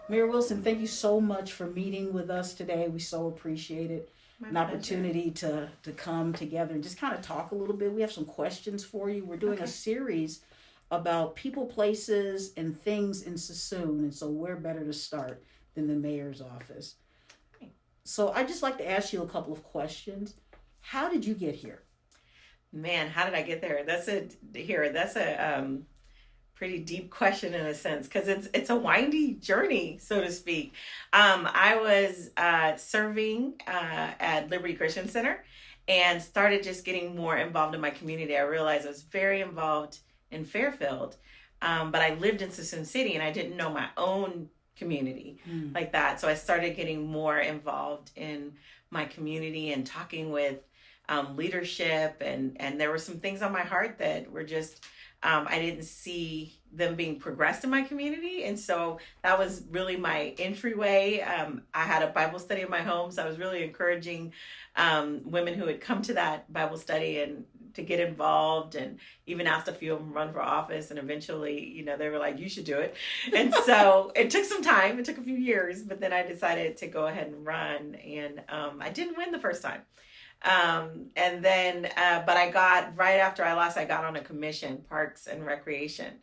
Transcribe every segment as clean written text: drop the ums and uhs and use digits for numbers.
Mayor Wilson, thank you so much for meeting with us today. We so appreciate it. My An pleasure. opportunity to come together and just kind of talk a little bit. We have some questions for you. We're doing a Okay. series about people, places, and things in Suisun, and so where better to start than the mayor's office? So I'd just like to ask you a couple of questions. How did you get here? Man, how did I get there? That's a pretty deep question in a sense because it's a windy journey, so to speak. I was serving at Liberty Christian Center and started just getting more involved in my community. I realized I was very involved in Fairfield, but I lived in Suisun City and I didn't know my own community Hmm. like that. So I started getting more involved in my community and talking with leadership, and there were some things on my heart that were just I didn't see them being progressed in my community. And so that was really my entryway. I had a Bible study in my home, so I was really encouraging women who had come to that Bible study and to get involved, and even asked a few of them to run for office. And eventually, they were like, you should do it. And so it took some time, it took a few years, but then I decided to go ahead and run. And I didn't win the first time. But I got, right after I lost, I got on a commission, Parks and Recreation,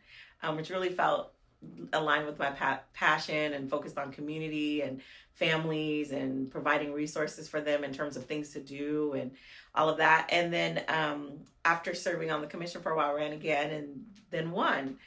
which really felt aligned with my passion and focused on community and families and providing resources for them in terms of things to do and all of that. And then after serving on the commission for a while, ran again and then won.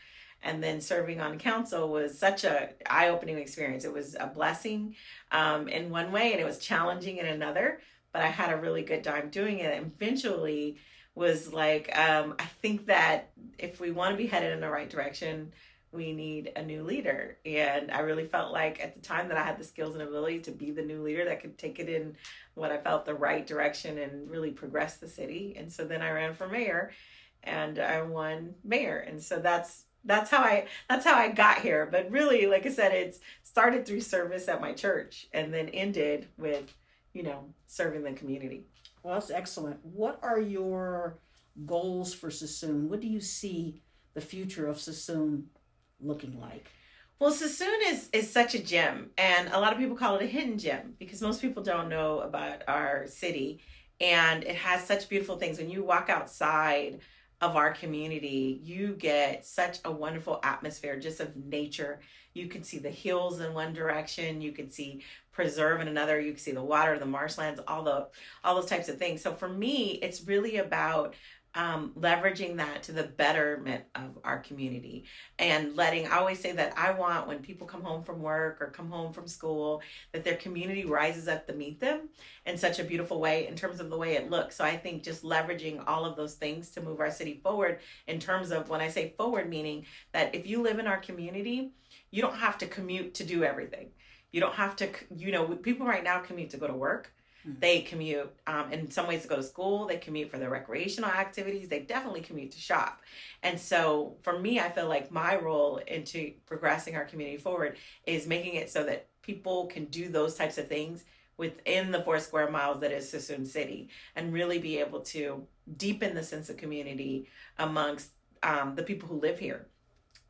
And then serving on council was such a eye-opening experience. It was a blessing in one way, and it was challenging in another. But I had a really good time doing it. And eventually was like, I think that if we want to be headed in the right direction, we need a new leader. And I really felt like at the time that I had the skills and ability to be the new leader that could take it in what I felt the right direction and really progress the city. And so then I ran for mayor and I won mayor. And so that's how I got here. But really, like I said, it's started through service at my church and then ended with, serving the community. Well, that's excellent. What are your goals for Sassoon? What do you see the future of Sassoon looking like? Well, Suisun is such a gem, and a lot of people call it a hidden gem because most people don't know about our city, and it has such beautiful things. When you walk outside of our community, you get such a wonderful atmosphere just of nature. You can see the hills in one direction, you can see preserve in another, you can see the water, the marshlands, all those types of things. So for me, it's really about leveraging that to the betterment of our community and I always say that I want when people come home from work or come home from school, that their community rises up to meet them in such a beautiful way in terms of the way it looks. So I think just leveraging all of those things to move our city forward in terms of, when I say forward, meaning that if you live in our community, you don't have to commute to do everything. You don't have to, people right now commute to go to work. They commute in some ways to go to school. They commute for their recreational activities. They definitely commute to shop. And so for me, I feel like my role into progressing our community forward is making it so that people can do those types of things within the 4 square miles that is Suisun City, and really be able to deepen the sense of community amongst the people who live here,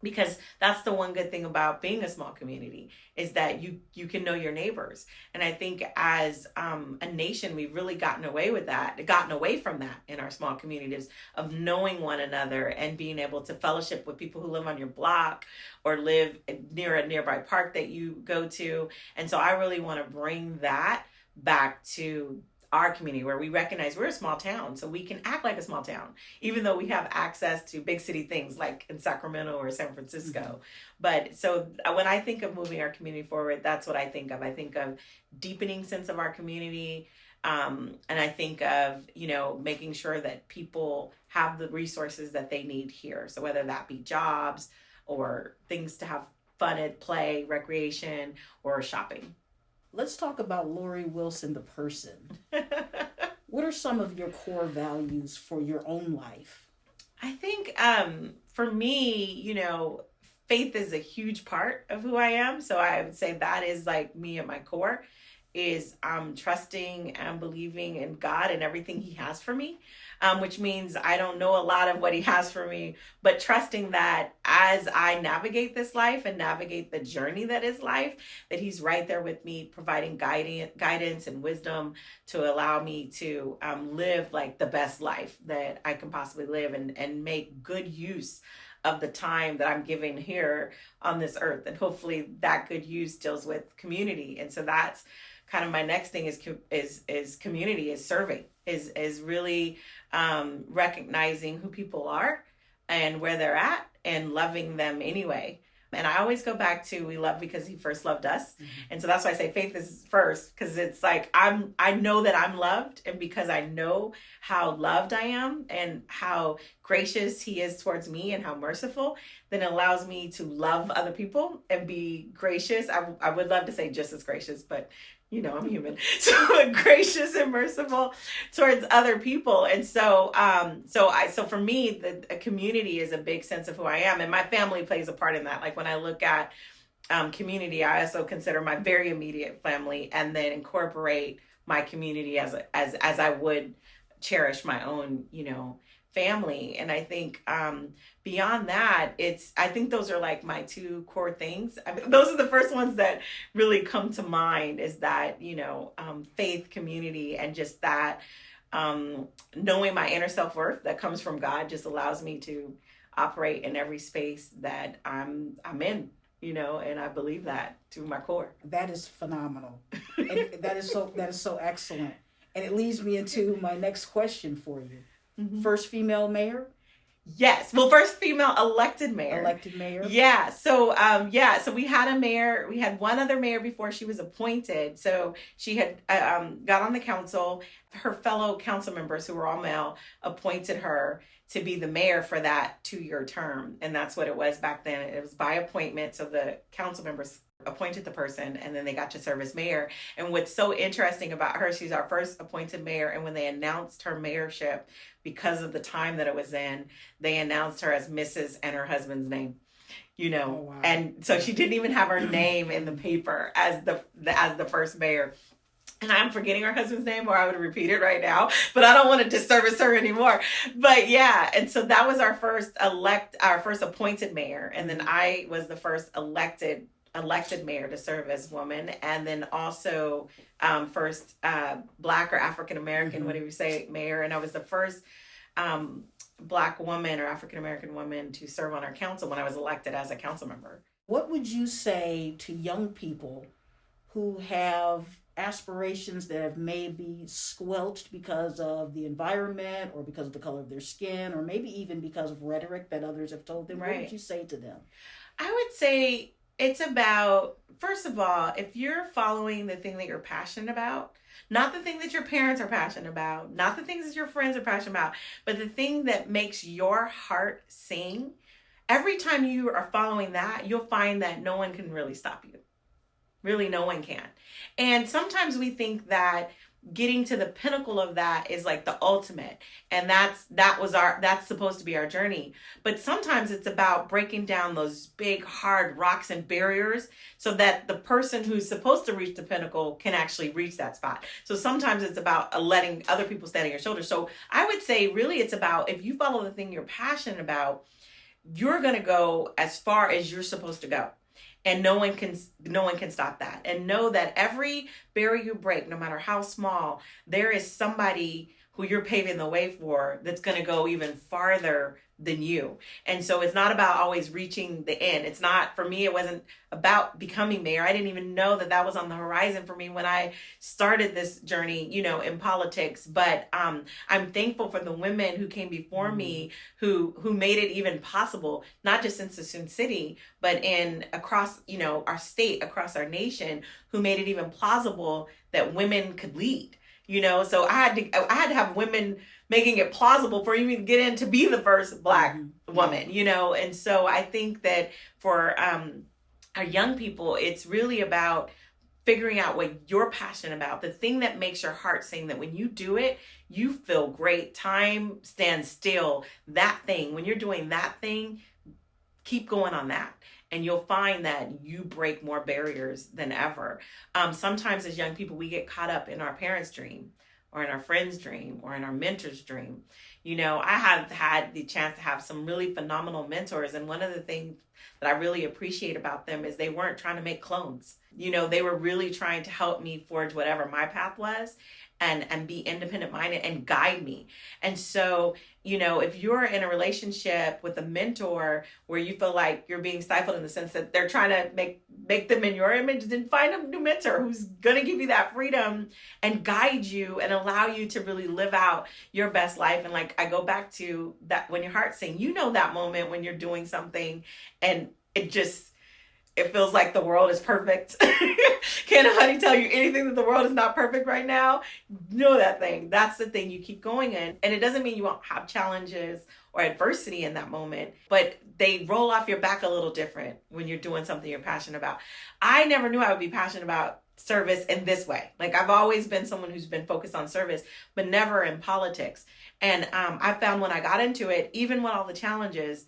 because that's the one good thing about being a small community, is that you can know your neighbors. And I think as a nation, we've really gotten away from that in our small communities of knowing one another and being able to fellowship with people who live on your block or live near a nearby park that you go to. And so I really want to bring that back to our community, where we recognize we're a small town, so we can act like a small town, even though we have access to big city things like in Sacramento or San Francisco. Mm-hmm. But so when I think of moving our community forward, that's what I think of. I think of deepening sense of our community. And I think of, making sure that people have the resources that they need here. So whether that be jobs or things to have fun at, play, recreation, or shopping. Let's talk about Lori Wilson, the person. What are some of your core values for your own life? I think for me, faith is a huge part of who I am. So I would say that is like me at my core, is trusting and believing in God and everything he has for me. which means I don't know a lot of what he has for me, but trusting that as I navigate this life and navigate the journey that is life, that he's right there with me, providing guidance and wisdom to allow me to live like the best life that I can possibly live, and make good use of the time that I'm giving here on this earth. And hopefully that good use deals with community. And so that's kind of my next thing is community, is serving, is really recognizing who people are and where they're at and loving them anyway. And I always go back to, we love because he first loved us. Mm-hmm. And so that's why I say faith is first, because it's like I know that I'm loved, and because I know how loved I am and how gracious he is towards me and how merciful, then it allows me to love other people and be gracious. I would love to say just as gracious, but I'm human. So gracious and merciful towards other people. And so for me, a community is a big sense of who I am. And my family plays a part in that. Like when I look at community, I also consider my very immediate family, and then incorporate my community as I would cherish my own, family. And I think beyond that, I think those are like my two core things. I mean, those are the first ones that really come to mind, is that, faith, community, and just that knowing my inner self-worth that comes from God just allows me to operate in every space that I'm in, and I believe that to my core. That is phenomenal. And that is so excellent. And it leads me into my next question for you. Mm-hmm. First female mayor? Yes. Well, first female elected mayor. Elected mayor. Yeah. So, so we had a mayor. We had one other mayor before she was appointed. So she had got on the council. Her fellow council members, who were all male, appointed her to be the mayor for that 2-year term. And that's what it was back then. It was by appointment. So the council members appointed the person, and then they got to serve as mayor. And what's so interesting about her, she's our first appointed mayor. And when they announced her mayorship, because of the time that it was in, they announced her as Mrs. and her husband's name, Oh, wow. And so she didn't even have her name in the paper as the first mayor. And I'm forgetting her husband's name, or I would repeat it right now, but I don't want to disservice her anymore. But yeah, and so that was our first appointed mayor. And then I was the first elected mayor to serve as woman, and then also first Black or African American, whatever you say, mayor. And I was the first Black woman or African American woman to serve on our council when I was elected as a council member. What would you say to young people who have aspirations that have maybe squelched because of the environment, or because of the color of their skin, or maybe even because of rhetoric that others have told them? Right. What would you say to them? I would say it's about, first of all, if you're following the thing that you're passionate about, not the thing that your parents are passionate about, not the things that your friends are passionate about, but the thing that makes your heart sing, every time you are following that, you'll find that no one can really stop you. Really, no one can. And sometimes we think that getting to the pinnacle of that is like the ultimate, and that's supposed to be our journey. But sometimes it's about breaking down those big hard rocks and barriers so that the person who's supposed to reach the pinnacle can actually reach that spot. So sometimes it's about letting other people stand on your shoulders. So I would say really it's about, if you follow the thing you're passionate about, you're going to go as far as you're supposed to go. And no one can stop that. And know that every barrier you break, no matter how small, there is somebody who you're paving the way for that's going to go even farther than you. And so it's not about always reaching the end. It's not, for me, it wasn't about becoming mayor. I didn't even know that was on the horizon for me when I started this journey, in politics. But I'm thankful for the women who came before me, who made it even possible, not just in Suisun City, but across, our state, across our nation, who made it even plausible that women could lead. So I had to have women making it plausible for you to get in to be the first Black woman, And so I think that for our young people, it's really about figuring out what you're passionate about, the thing that makes your heart sing, that when you do it, you feel great. Time stands still. That thing, when you're doing that thing, keep going on that. And you'll find that you break more barriers than ever. Sometimes as young people, we get caught up in our parents' dream, or in our friend's dream, or in our mentor's dream. I have had the chance to have some really phenomenal mentors. And one of the things that I really appreciate about them is they weren't trying to make clones. They were really trying to help me forge whatever my path was and be independent minded and guide me. And so, if you're in a relationship with a mentor where you feel like you're being stifled in the sense that they're trying to make them in your image, then find a new mentor who's going to give you that freedom and guide you and allow you to really live out your best life. And like, I go back to that, when your heart's saying, that moment when you're doing something and it feels like the world is perfect. Can a honey tell you anything that the world is not perfect right now? Know that thing. That's the thing you keep going in. And it doesn't mean you won't have challenges or adversity in that moment, but they roll off your back a little different when you're doing something you're passionate about. I never knew I would be passionate about service in this way. Like, I've always been someone who's been focused on service, but never in politics. And I found when I got into it, even with all the challenges,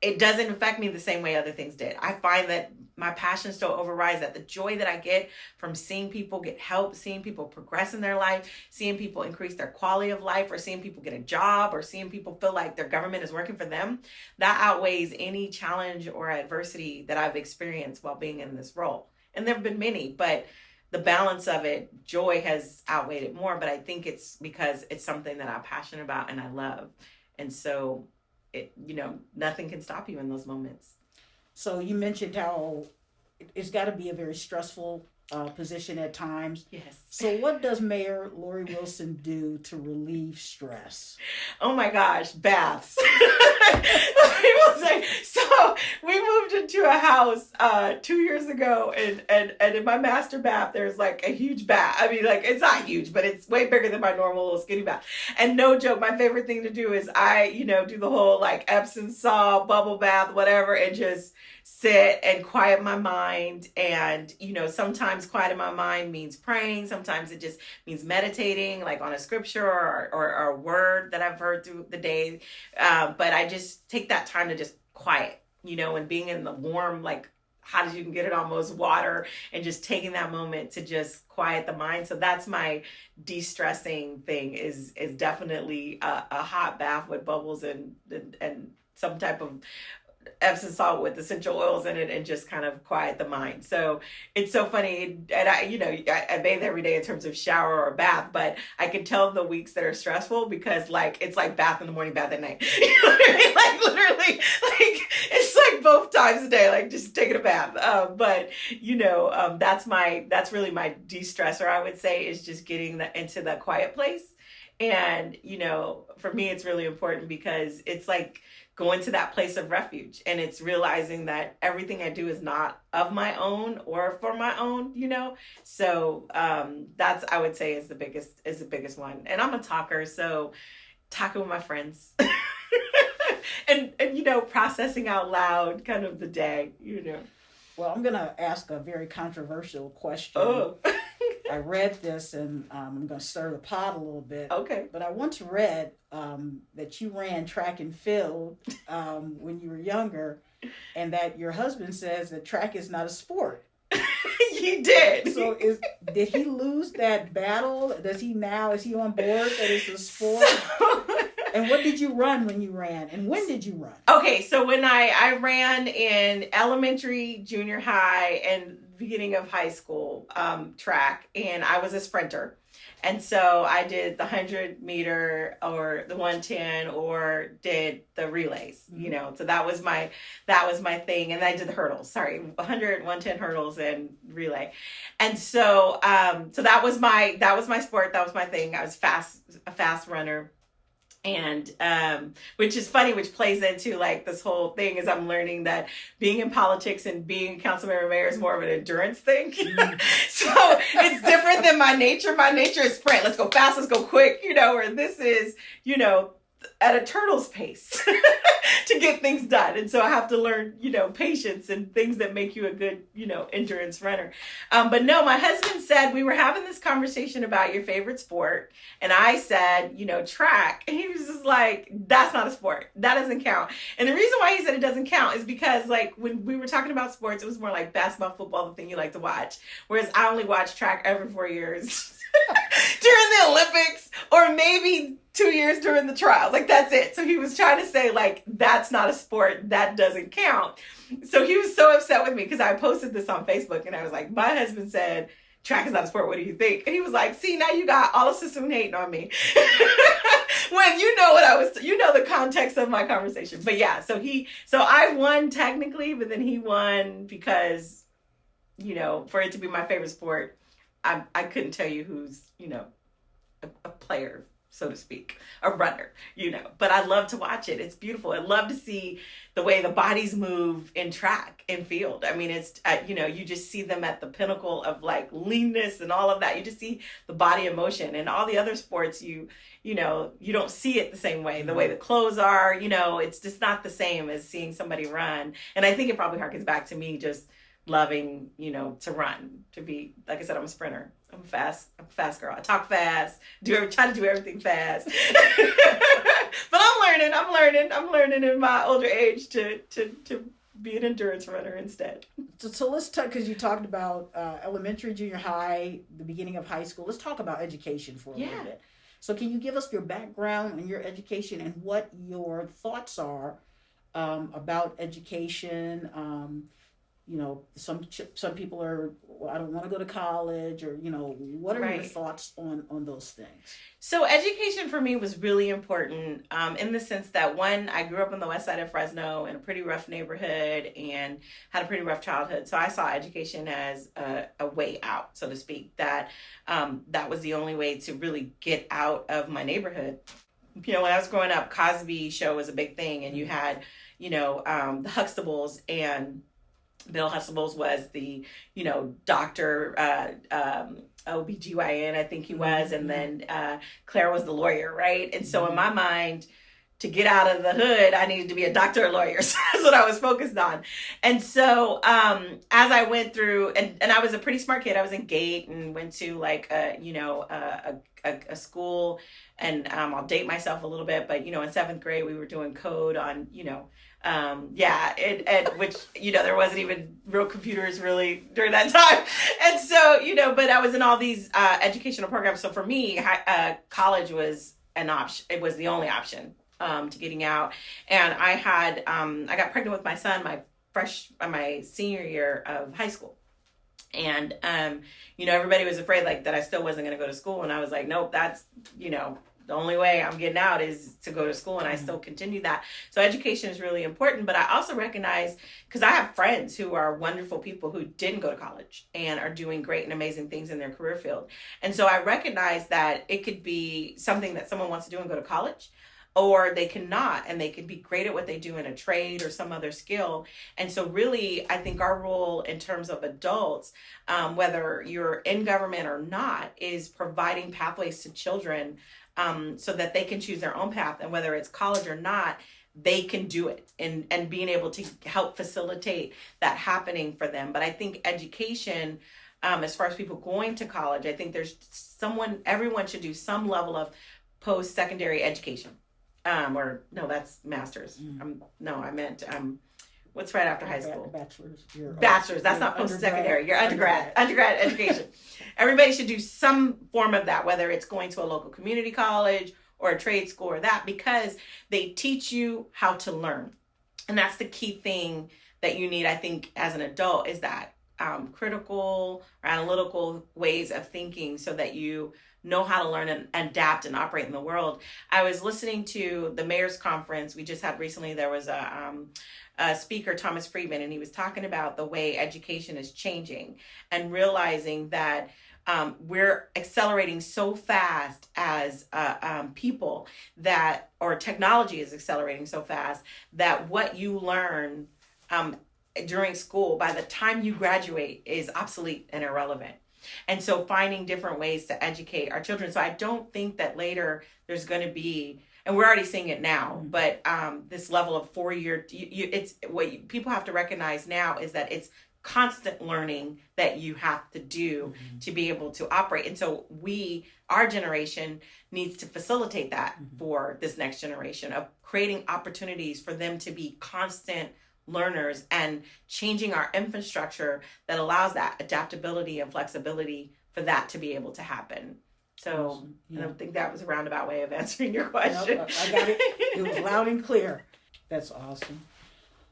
it doesn't affect me the same way other things did. I find that my passion still overrides that. The joy that I get from seeing people get help, seeing people progress in their life, seeing people increase their quality of life, or seeing people get a job, or seeing people feel like their government is working for them, that outweighs any challenge or adversity that I've experienced while being in this role. And there have been many, but the balance of it, joy has outweighed it more. But I think it's because it's something that I'm passionate about and I love. And so nothing can stop you in those moments. So you mentioned how it's got to be a very stressful position at times. Yes. So what does Mayor Lori Wilson do to relieve stress? Oh my gosh, baths. People say, so we moved into a house 2 years ago, and in my master bath, there's like a huge bath. I mean, like, it's not huge, but it's way bigger than my normal little skinny bath. And no joke, my favorite thing to do is I, do the whole like Epsom salt, bubble bath, whatever, and just sit and quiet my mind. And, sometimes quieting my mind means praying. Sometimes it just means meditating, like on a scripture or a word that I've heard through the day. But I just take that time to just quiet, and being in the warm, like, hot as you can get it, almost water, and just taking that moment to just quiet the mind. So that's my de-stressing thing is definitely a hot bath with bubbles and some type of Epsom salt with essential oils in it, and just kind of quiet the mind. So it's so funny. And I bathe every day in terms of shower or bath, but I can tell the weeks that are stressful because it's like bath in the morning, bath at night. You know what I mean? Like, literally, like, it's like both times a day, like just taking a bath. But that's really my de-stressor, I would say, is just getting into the quiet place. And, for me, it's really important because it's like going to that place of refuge, and it's realizing that everything I do is not of my own or for my own, So that's, I would say, is the biggest one. And I'm a talker, so talking with my friends and processing out loud kind of the day, Well, I'm going to ask a very controversial question. Oh. I read this, and I'm going to stir the pot a little bit. Okay. But I once read that you ran track and field when you were younger, and that your husband says that track is not a sport. He did. So did he lose that battle? Is he on board that it's a sport? And what did you run when you ran? And when did you run? Okay, so when I ran in elementary, junior high, and beginning of high school track, and I was a sprinter. And so I did the 100-meter or the 110 or did the relays, So that was my thing. And I did the hurdles, 100, 110 hurdles and relay. And so that was my sport. That was my thing. I was a fast runner. And which is funny, which plays into like this whole thing is I'm learning that being in politics and being a councilmember mayor is more of an endurance thing. So it's different than my nature. My nature is sprint. Let's go fast, let's go quick, where this is, at a turtle's pace to get things done. And so I have to learn, patience and things that make you a good, endurance runner. But no, my husband said, we were having this conversation about your favorite sport. And I said, track. And he was just like, that's not a sport. That doesn't count. And the reason why he said it doesn't count is because like when we were talking about sports, it was more like basketball, football, the thing you like to watch. Whereas I only watch track every 4 years. During the Olympics, or maybe 2 years during the trials. Like, that's it. So he was trying to say, like, that's not a sport. That doesn't count. So he was so upset with me because I posted this on Facebook and I was like, my husband said, track is not a sport. What do you think? And he was like, see, now you got all of Suisun hating on me. When you know what you know the context of my conversation. But yeah, so I won technically, but then he won because, you know, for it to be my favorite sport, I couldn't tell you who's, you know, a player, so to speak, a runner, you know, but I love to watch it. It's beautiful. I love to see the way the bodies move in track and field. I mean, it's, you know, you just see them at the pinnacle of like leanness and all of that. You just see the body in motion. And all the other sports, you know, you don't see it the same way, the way the clothes are, you know, it's just not the same as seeing somebody run. And I think it probably harkens back to me just loving, you know, to run, to be, like I said, I'm a sprinter. I'm a fast girl. I talk fast, try to do everything fast. But I'm learning in my older age to be an endurance runner instead. So let's talk, because you talked about elementary, junior high, the beginning of high school. Let's talk about education for a little bit. So can you give us your background and your education and what your thoughts are about education? You know, some people are, well, I don't want to go to college, or, you know, what are your thoughts on those things? So education for me was really important in the sense that, one, I grew up on the west side of Fresno in a pretty rough neighborhood and had a pretty rough childhood. So I saw education as a way out, so to speak, that was the only way to really get out of my neighborhood. You know, when I was growing up, Cosby Show was a big thing, and you had, you know, the Huxtables, and Bill Huxtables was the, you know, doctor, OBGYN, I think he was. And then Claire was the lawyer, right? And so in my mind, to get out of the hood, I needed to be a doctor or lawyer. So that's what I was focused on. And so as I went through, and I was a pretty smart kid. I was in Gate and went to like, a school, and I'll date myself a little bit, but, you know, in 7th grade, we were doing code on, you know, which, you know, there wasn't even real computers really during that time. And so, you know, but I was in all these educational programs. So for me, college was an option. It was the only option to getting out. And I got pregnant with my son my senior year of high school. And, you know, everybody was afraid like that I still wasn't going to go to school. And I was like, nope, that's, you know, the only way I'm getting out is to go to school. And I still continue that. So education is really important. But I also recognize, because I have friends who are wonderful people who didn't go to college and are doing great and amazing things in their career field. And so I recognize that it could be something that someone wants to do and go to college, or they cannot, and they could be great at what they do in a trade or some other skill. And so really, I think our role in terms of adults, whether you're in government or not, is providing pathways to children so that they can choose their own path. And whether it's college or not, they can do it, and being able to help facilitate that happening for them. But I think education, as far as people going to college, I think everyone should do some level of post-secondary education. Or no, that's master's. I meant what's right after high school? Bachelor's. That's not post-secondary. Your undergrad education. Everybody should do some form of that, whether it's going to a local community college or a trade school or that, because they teach you how to learn. And that's the key thing that you need, I think, as an adult, is that critical or analytical ways of thinking, so that you know how to learn and adapt and operate in the world. I was listening to the mayor's conference we just had recently. There was a speaker, Thomas Friedman, and he was talking about the way education is changing, and realizing that we're accelerating so fast as people, that, or technology is accelerating so fast, that what you learn during school, by the time you graduate, is obsolete and irrelevant. And so finding different ways to educate our children. So I don't think that later there's going to be, and we're already seeing it now, but this level of 4-year, it's what people have to recognize now is that it's constant learning that you have to do to be able to operate. And so our generation needs to facilitate that for this next generation, of creating opportunities for them to be constant learners, and changing our infrastructure that allows that adaptability and flexibility for that to be able to happen. So Awesome. I Yeah. don't think that was a roundabout way of answering your question. Nope, I got it. It was loud and clear. That's awesome.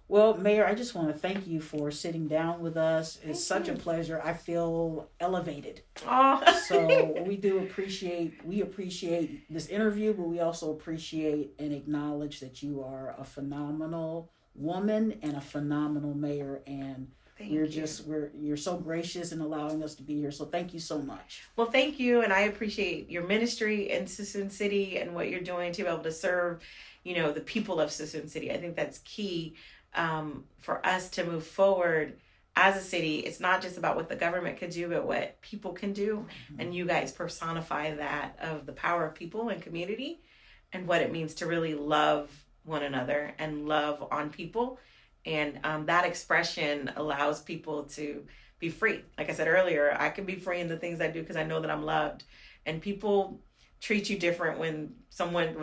Well, Mayor, I just want to thank you for sitting down with us. It's Thank such a you. pleasure. I feel elevated. Oh. So we appreciate this interview, but we also appreciate and acknowledge that you are a phenomenal woman and a phenomenal mayor, and Thank you. you're so gracious in allowing us to be here. So thank you so much. Well, thank you, and I appreciate your ministry in Suisun City and what you're doing to be able to serve, the people of Suisun City. I think that's key for us to move forward as a city. It's not just about what the government could do, but what people can do, and you guys personify that of the power of people and community, and what it means to really love one another and love on people. And that expression allows people to be free. Like I said earlier, I can be free in the things I do because I know that I'm loved. And people treat you different when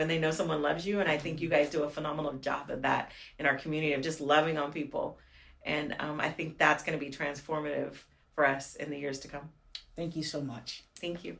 they know someone loves you. And I think you guys do a phenomenal job of that in our community, of just loving on people. And I think that's going to be transformative for us in the years to come. Thank you so much. Thank you.